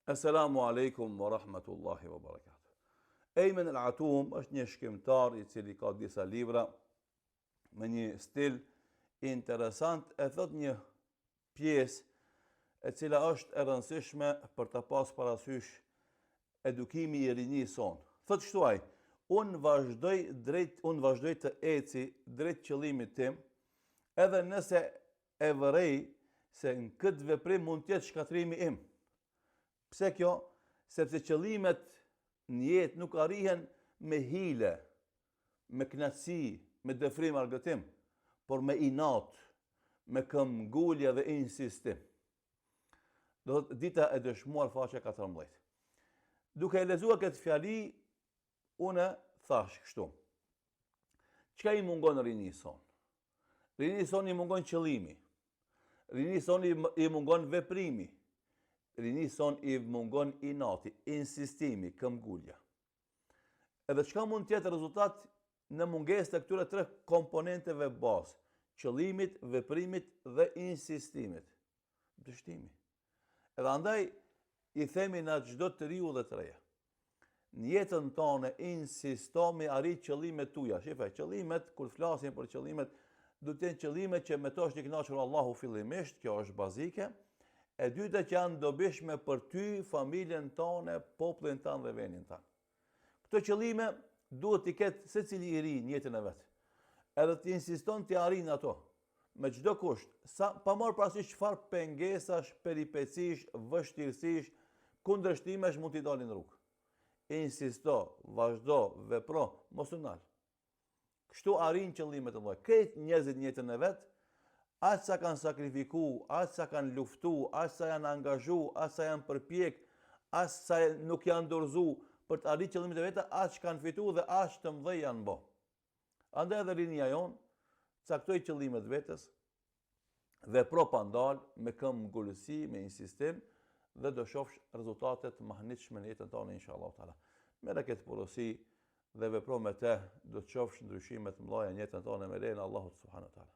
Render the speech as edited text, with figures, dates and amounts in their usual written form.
Assalamu alaikum wa rahmatullahi wa barakatuh. Ejmen el-Atum është një shkrimtar I cili ka disa libra me një stil interesant, e thot një pjesë e cila është e rëndësishme për të pas parasysh edukimi I rinjë son. Thot kështu ai: unë vazhdoj të eci drejt qëllimit tim, edhe nëse e vërej se në këtë veprim mund të jetë shkatrimi im. Pse kjo? Sepse qëllimet në jetë nuk arrihen me hile, me knatësi, me dëfrim argëtim, por me inat, me këmbgulje dhe insistim. Do thot dita e dëshmuar faqe 14. Duke e lexuar këtë fjali, une thash kështu: çka I mungon rinjë son? Rinjë son I mungon qëllimi, rinjë son I mungon veprimi, rinjë son I mungon inati, insistimi, këmbgulja. Edhe çka mund të jetë rezultat në mungesë të këtyre tre komponenteve bazë: qëllimit, veprimit dhe insistimit? Dështimi. Edhe andaj I themi na çdo të riu dhe të reja: në jetën tonë insisto me arrit qëllimet tuaja. Shife, qëllimet, kur flasim për qëllimet, do të jenë qëllimet që me to është I kënaqur Allahu fillimisht, kjo është bazike. E dyta që janë dobishme për ty, familjen tonë, popullin tanë dhe vendin tanë. Këto qëllime duhet t'i ketë secili I ri në jetën e vetë. Edhe t'i insiston t'i arrin ato, me çdo kusht, pa marrë parasysh çfarë pengesash, peripecish, vështirësish, kundërshtimesh mund t'i dalin rrugë. Insisto, vazhdo, vepro, mos u nal. Kështu arrin qëllimet e mëdha. Këtë njerëzit në jetën e vetë, aq sa kanë sakrifiku, aq sa kanë luftu, aq sa janë angazhu, aq sa janë përpjek, aq sa nuk janë dorëzu për të arritur qëllimet e veta, aq kanë fitu dhe aq të mëdhej janë bë. Andaj edhe rinja jonë caktoj qëllimet vetes, vepro pa ndalë, me këmbgulësi, me insistim, dhe do shofsh rezultatet mahnitshme në jetën tonë inshallah taala. Merre këtë porosi dhe vepro me të, do të shofsh ndryshimet mëdha në jetën tonë me lejen e Allahut subhanahu wa taala.